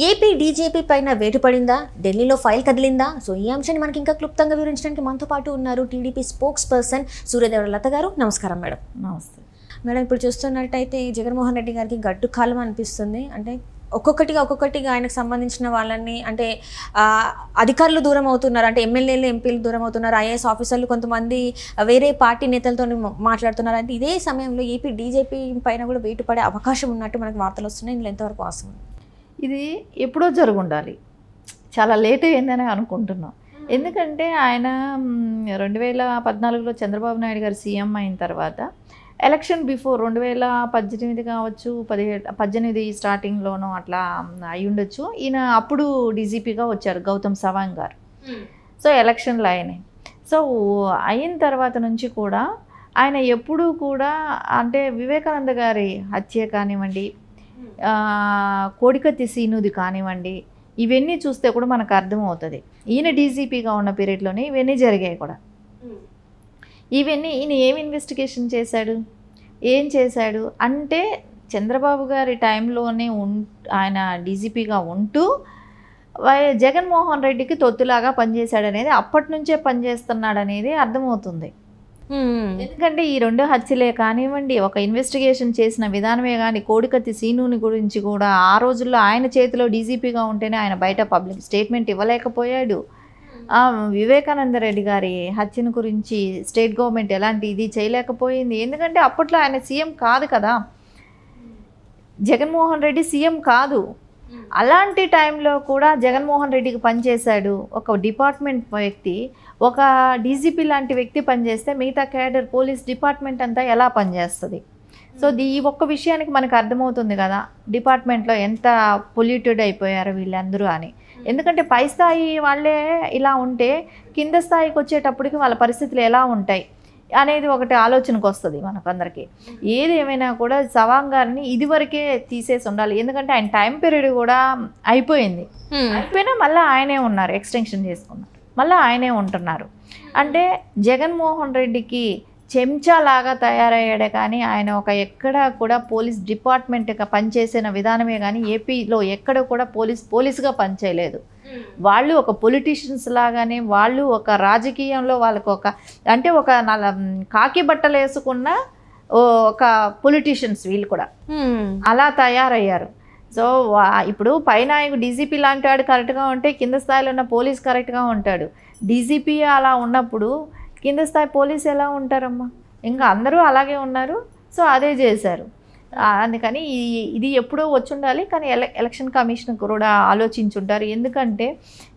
AP DGP పైన వేటు పడిందా, ఢిల్లీలో ఫైల్ కదిలిందా? సో ఈ అంశాన్ని మనకి ఇంకా క్లుప్తంగా వివరించడానికి మనతో పాటు ఉన్నారు టీడీపీ స్పోక్స్ పర్సన్ సూర్యదేవర లత గారు. నమస్కారం మేడం. నమస్తే మేడం, ఇప్పుడు చూస్తున్నట్టయితే జగన్మోహన్ రెడ్డి గారికి గడ్డు కాలం అనిపిస్తుంది. అంటే ఒక్కొక్కటిగా ఆయనకు సంబంధించిన వాళ్ళని అంటే అధికారులు దూరం అవుతున్నారు, అంటే ఎమ్మెల్యేలు ఎంపీలు దూరం అవుతున్నారు, ఐఏఎస్ ఆఫీసర్లు కొంతమంది వేరే పార్టీ నేతలతో మాట్లాడుతున్నారు. అంటే ఇదే సమయంలో ఏపీ డీజీపీ పైన కూడా వేటు పడే అవకాశం ఉన్నట్టు మనకు వార్తలు వస్తున్నాయి. ఇందులో ఎంతవరకు వాస్తవం? ఇది ఎప్పుడో జరుగుండాలి, చాలా లేట్ అయిందని అనుకుంటున్నాం. ఎందుకంటే ఆయన 2014లో చంద్రబాబు నాయుడు గారు సీఎం అయిన తర్వాత ఎలక్షన్ బిఫోర్ 2018 కావచ్చు, 18 స్టార్టింగ్లోనూ అట్లా అయి ఉండొచ్చు. ఈయన అప్పుడు డీజీపీగా వచ్చారు గౌతమ్ సవాంగ్ గారు. సో ఎలక్షన్లు అయినాయి. సో అయిన తర్వాత నుంచి కూడా ఆయన ఎప్పుడూ కూడా అంటే వివేకానంద గారి హత్య కానివ్వండి, కోడికత్తి సీనుది కానివ్వండి, ఇవన్నీ చూస్తే కూడా మనకు అర్థమవుతుంది. ఈయన డీజీపీగా ఉన్న పీరియడ్లోనే ఇవన్నీ జరిగాయి కూడా. ఇవన్నీ ఈయన ఏం ఇన్వెస్టిగేషన్ చేశాడు, ఏం చేశాడు అంటే చంద్రబాబు గారి టైంలోనే ఆయన డీజీపీగా ఉంటూ జగన్మోహన్ రెడ్డికి తొత్తులాగా పనిచేశాడు అనేది, అప్పటి నుంచే పనిచేస్తున్నాడు అనేది అర్థమవుతుంది. ఎందుకంటే ఈ 2 హత్యలే కానివ్వండి, ఒక ఇన్వెస్టిగేషన్ చేసిన విధానమే కానీ, కోడికత్తి సీనుని గురించి కూడా ఆ రోజుల్లో ఆయన చేతిలో డీజీపీగా ఉంటేనే ఆయన బయట పబ్లిక్ స్టేట్మెంట్ ఇవ్వలేకపోయాడు. వివేకానంద రెడ్డి గారి హత్యను గురించి స్టేట్ గవర్నమెంట్ ఎలాంటి ఇది చేయలేకపోయింది. ఎందుకంటే అప్పట్లో ఆయన సీఎం కాదు కదా, జగన్మోహన్ రెడ్డి సీఎం కాదు. అలాంటి టైంలో కూడా జగన్మోహన్ రెడ్డికి పనిచేశాడు ఒక డిపార్ట్మెంట్ వ్యక్తి. ఒక డీజీపీ లాంటి వ్యక్తి పనిచేస్తే మిగతా క్యాడర్ పోలీస్ డిపార్ట్మెంట్ అంతా ఎలా పనిచేస్తుంది? సో ఈ ఒక్క విషయానికి మనకు అర్థమవుతుంది కదా డిపార్ట్మెంట్లో ఎంత పొల్యూటెడ్ అయిపోయారు వీళ్ళందరూ అని. ఎందుకంటే పై స్థాయి వాళ్ళే ఇలా ఉంటే కింద స్థాయికి వచ్చేటప్పటికి వాళ్ళ పరిస్థితులు ఎలా ఉంటాయి అనేది ఒకటి ఆలోచనకు వస్తుంది మనకందరికీ. ఏది ఏమైనా కూడా సవాంగ్ గారిని ఇదివరకే తీసేసి ఉండాలి. ఎందుకంటే ఆయన టైం పీరియడ్ కూడా అయిపోయింది. అయిపోయినా మళ్ళీ ఆయనే ఉన్నారు, ఎక్స్టెన్షన్ చేసుకున్నారు, మళ్ళీ ఆయనే ఉంటున్నారు. అంటే జగన్మోహన్ రెడ్డికి చెంచాలాగా తయారయ్యాడే కానీ ఆయన ఒక ఎక్కడ కూడా పోలీస్ డిపార్ట్మెంట్గా పనిచేసిన విధానమే కానీ ఏపీలో ఎక్కడ కూడా పోలీసుగా పనిచేయలేదు. వాళ్ళు ఒక పొలిటీషియన్స్ లాగానే, వాళ్ళు ఒక రాజకీయంలో వాళ్ళకు ఒక అంటే ఒక కాకి బట్టలు వేసుకున్న ఒక పొలిటీషియన్స్ వీళ్ళు కూడా అలా తయారయ్యారు. సో ఇప్పుడు పైన డీజీపీ లాంటి వాడు కరెక్ట్గా ఉంటే కింద స్థాయిలో ఉన్న పోలీస్ కరెక్ట్గా ఉంటాడు. డీజీపీ అలా ఉన్నప్పుడు కింద స్థాయి పోలీసు ఎలా ఉంటారమ్మా? ఇంకా అందరూ అలాగే ఉన్నారు. సో అదే చేశారు. అందుకని ఇది ఎప్పుడో వచ్చి ఉండాలి. కానీ ఎలక్షన్ కమిషన్ కూడా ఆలోచించుంటారు. ఎందుకంటే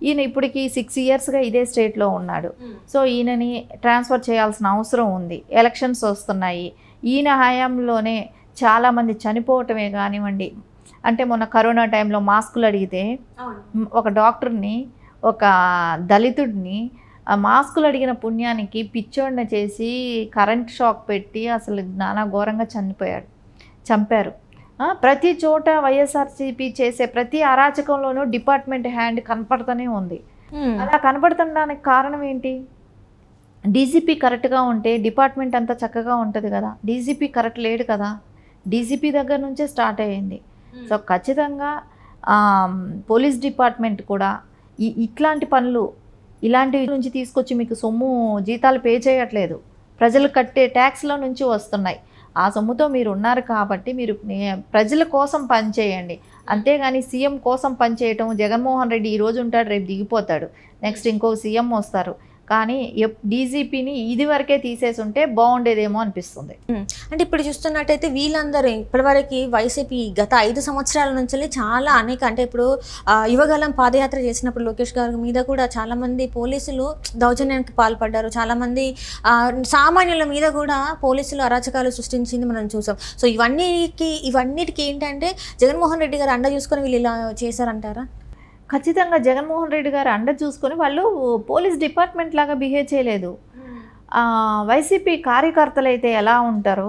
ఈయన ఇప్పటికి 6 ఇయర్స్గా ఇదే స్టేట్లో ఉన్నాడు. సో ఈయనని ట్రాన్స్ఫర్ చేయాల్సిన అవసరం ఉంది. ఎలక్షన్స్ వస్తున్నాయి. ఈయన హయాంలోనే చాలామంది చనిపోవటమే కానివ్వండి, అంటే మొన్న కరోనా టైంలో మాస్కులు అడిగితే ఒక డాక్టర్ని, ఒక దళితుడిని మాస్కులు అడిగిన పుణ్యానికి పిచ్చోడిన చేసి కరెంట్ షాక్ పెట్టి అసలు నానా ఘోరంగా చంపారు. ప్రతి చోట వైఎస్ఆర్సీపీ చేసే ప్రతి అరాచకంలోనూ డిపార్ట్మెంట్ హ్యాండ్ కనపడుతూనే ఉంది. అలా కనపడుతుండడానికి కారణం ఏంటి? డీజీపీ కరెక్ట్గా ఉంటే డిపార్ట్మెంట్ అంతా చక్కగా ఉంటుంది కదా. డీజీపీ కరెక్ట్ లేడు కదా. డీజీపీ దగ్గర నుంచే స్టార్ట్ అయ్యింది. సో ఖచ్చితంగా పోలీస్ డిపార్ట్మెంట్ కూడా ఇట్లాంటి పనులు ఇలాంటి నుంచి తీసుకొచ్చి మీకు సొమ్ము జీతాలు పే చేయట్లేదు, ప్రజలు కట్టే ట్యాక్స్లో నుంచి వస్తున్నాయి. ఆ సొమ్ముతో మీరు ఉన్నారు కాబట్టి మీరు ప్రజల కోసం పనిచేయండి. అంతేగాని సీఎం కోసం పనిచేయటం, జగన్మోహన్ రెడ్డి ఈరోజు ఉంటాడు, రేపు దిగిపోతాడు, నెక్స్ట్ ఇంకో సీఎం వస్తారు. కానీ డీజీపీని ఇది వరకే తీసేసి ఉంటే బాగుండేదేమో అనిపిస్తుంది. అంటే ఇప్పుడు చూస్తున్నట్టయితే వీళ్ళందరూ ఇప్పటివరకు వైసీపీ గత 5 సంవత్సరాల నుంచి చాలా అనేక, అంటే ఇప్పుడు యువగలం పాదయాత్ర చేసినప్పుడు లోకేష్ గారి మీద కూడా చాలామంది పోలీసులు దౌర్జన్యానికి పాల్పడ్డారు. చాలామంది సామాన్యుల మీద కూడా పోలీసులు అరాచకాలు సృష్టించింది మనం చూసాం. సో ఇవన్నిటికీ ఏంటంటే జగన్మోహన్ రెడ్డి గారు అండ చూసుకొని వీళ్ళు ఇలా చేశారంటారా? ఖచ్చితంగా జగన్మోహన్ రెడ్డి గారు అండ చూసుకొని వాళ్ళు పోలీస్ డిపార్ట్మెంట్ లాగా బిహేవ్ చేయలేదు. వైసీపీ కార్యకర్తలు అయితే ఎలా ఉంటారో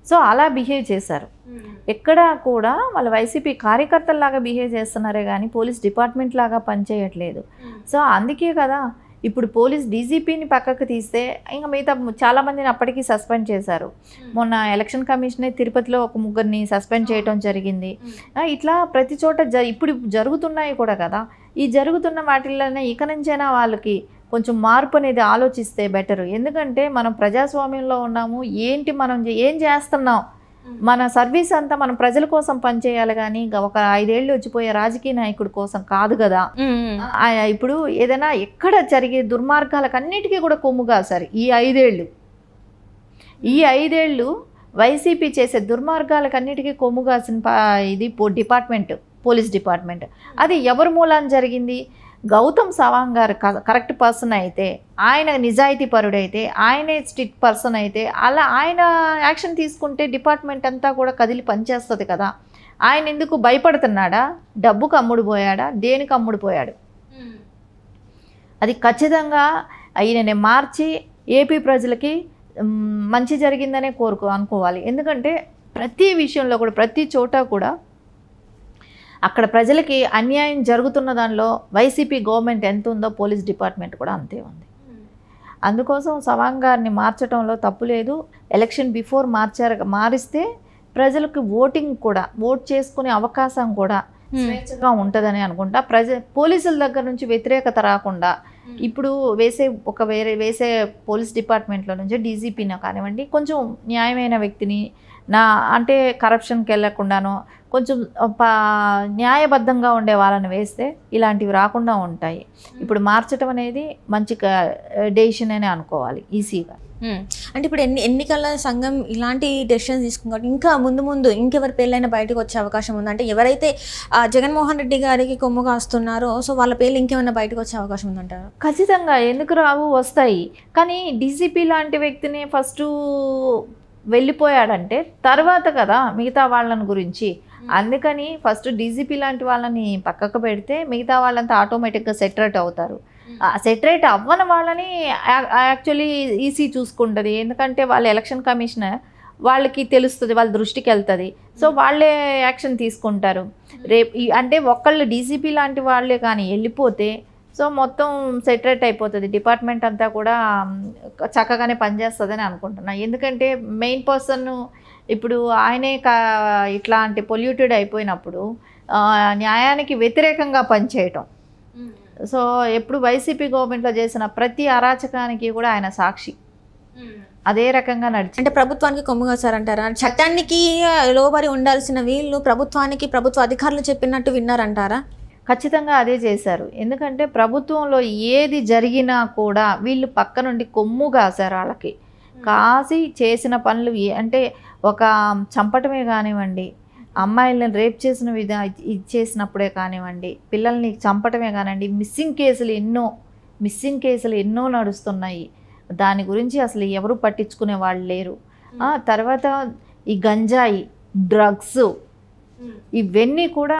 సో అలా బిహేవ్ చేశారు. ఎక్కడా కూడా వాళ్ళు వైసీపీ కార్యకర్తల్లాగా బిహేవ్ చేస్తున్నారే కానీ పోలీస్ డిపార్ట్మెంట్ లాగా పనిచేయట్లేదు. సో అందుకే కదా ఇప్పుడు పోలీస్ డీజీపీని పక్కకు తీస్తే ఇంకా మిగతా చాలామందిని అప్పటికీ సస్పెండ్ చేశారు. మొన్న ఎలక్షన్ కమిషనే తిరుపతిలో ఒక ముగ్గురిని సస్పెండ్ చేయడం జరిగింది. ఇట్లా ప్రతి చోట ఇప్పుడు జరుగుతున్నాయి కూడా కదా. ఈ జరుగుతున్న వాటిల్లోనే ఇక నుంచైనా వాళ్ళకి కొంచెం మార్పు అనేది ఆలోచిస్తే బెటరు. ఎందుకంటే మనం ప్రజాస్వామ్యంలో ఉన్నాము, ఏంటి మనం ఏం చేస్తున్నాం, మన సర్వీస్ అంతా మనం ప్రజల కోసం పనిచేయాలి కానీ ఒక 5 ఏళ్ళు వచ్చిపోయే రాజకీయ నాయకుడి కోసం కాదు కదా. ఇప్పుడు ఏదైనా ఎక్కడ జరిగే దుర్మార్గాలకు అన్నిటికీ కూడా కొమ్ముగా సార్ ఈ 5 ఏళ్ళు వైసీపీ చేసే దుర్మార్గాలకు అన్నిటికీ కొమ్ముగాసిన ఇది పోలీస్ డిపార్ట్మెంట్. అది ఎవరి మూలాన జరిగింది? గౌతమ్ సవాంగ్ గారు కరెక్ట్ పర్సన్ అయితే, ఆయన నిజాయితీ పరుడైతే, ఆయనే స్ట్రిక్ట్ పర్సన్ అయితే, అలా ఆయన యాక్షన్ తీసుకుంటే డిపార్ట్మెంట్ అంతా కూడా కదిలి పనిచేస్తుంది కదా. ఆయన ఎందుకు భయపడుతున్నాడా? డబ్బుకు అమ్ముడు పోయాడా? దేనికి అమ్ముడు పోయాడు? అది ఖచ్చితంగా ఆయననే మార్చి ఏపీ ప్రజలకి మంచి జరిగిందనే అనుకోవాలి. ఎందుకంటే ప్రతి విషయంలో కూడా ప్రతి చోట కూడా అక్కడ ప్రజలకి అన్యాయం జరుగుతున్న దానిలో వైసీపీ గవర్నమెంట్ ఎంత ఉందో పోలీస్ డిపార్ట్మెంట్ కూడా అంతే ఉంది. అందుకోసం సవాంగ్ గారిని మార్చడంలో తప్పు లేదు. ఎలక్షన్ బిఫోర్ మారిస్తే ప్రజలకు ఓట్ చేసుకునే అవకాశం కూడా స్వేచ్ఛగా ఉంటుందని అనుకుంటా. పోలీసుల దగ్గర నుంచి వ్యతిరేకత రాకుండా ఇప్పుడు వేసే పోలీస్ డిపార్ట్మెంట్లో నుంచి డీజీపీని కానివ్వండి, కొంచెం న్యాయమైన వ్యక్తిని అంటే కరప్షన్కి వెళ్ళకుండానో కొంచెం న్యాయబద్ధంగా ఉండే వాళ్ళని వేస్తే ఇలాంటివి రాకుండా ఉంటాయి. ఇప్పుడు మార్చడం అనేది మంచి డెసిషన్ అని అనుకోవాలి ఈజీగా. అంటే ఇప్పుడు ఎన్నికల సంఘం ఇలాంటి డెసిషన్స్ తీసుకున్నారు. ఇంకా ముందు ఇంకెవరి పేర్లైనా బయటకు వచ్చే అవకాశం ఉంది? అంటే ఎవరైతే జగన్మోహన్ రెడ్డి గారికి కొమ్ము కాస్తున్నారో సో వాళ్ళ పేర్లు ఇంకేమైనా బయటకు వచ్చే అవకాశం ఉందంటారు? ఖచ్చితంగా, ఎందుకు రావు, వస్తాయి. కానీ డీజీపీ లాంటి వ్యక్తిని ఫస్ట్ వెళ్ళిపోయాడంటే తర్వాత కదా మిగతా వాళ్ళని గురించి. అందుకని ఫస్ట్ డీజీపీ లాంటి వాళ్ళని పక్కకు పెడితే మిగతా వాళ్ళంతా ఆటోమేటిక్గా సెటరేట్ అవుతారు. సెటరేట్ అవ్వని వాళ్ళని యాక్చువల్లీ ఈసీ చూసుకుంటుంది. ఎందుకంటే వాళ్ళ ఎలక్షన్ కమిషనర్ వాళ్ళకి తెలుస్తుంది, వాళ్ళ దృష్టికి వెళ్తుంది. సో వాళ్ళే యాక్షన్ తీసుకుంటారు. అంటే ఒకళ్ళు డీజీపీ లాంటి వాళ్ళే కానీ వెళ్ళిపోతే సో మొత్తం సెటరేట్ అయిపోతుంది. డిపార్ట్మెంట్ అంతా కూడా చక్కగానే పనిచేస్తుందని అనుకుంటున్నా. ఎందుకంటే మెయిన్ పర్సన్ ఇప్పుడు ఆయనే ఇట్లాంటి పొల్యూటెడ్ అయిపోయినప్పుడు న్యాయానికి వ్యతిరేకంగా పనిచేయటం. సో ఎప్పుడు వైసీపీ గవర్నమెంట్లో చేసిన ప్రతి అరాచకానికి కూడా ఆయన సాక్షి. అదే రకంగా నడిచి అంటే ప్రభుత్వానికి కొమ్ముగా సార్ అంటారా? చట్టానికి లోబడి ఉండాల్సిన వీళ్ళు ప్రభుత్వ అధికారులు చెప్పినట్టు విన్నారంటారా? ఖచ్చితంగా అదే చేశారు. ఎందుకంటే ప్రభుత్వంలో ఏది జరిగినా కూడా వీళ్ళు పక్క నుండి కొమ్ము కాశారు. వాళ్ళకి కాసి చేసిన పనులు అంటే ఒక చంపటమే కానివ్వండి, అమ్మాయిలను రేప్ చేసిన చేసినప్పుడే కానివ్వండి, పిల్లల్ని చంపటమే కానివ్వండి, మిస్సింగ్ కేసులు ఎన్నో నడుస్తున్నాయి. దాని గురించి అసలు ఎవరు పట్టించుకునే వాళ్ళు లేరు. తర్వాత ఈ గంజాయి, డ్రగ్స్ ఇవన్నీ కూడా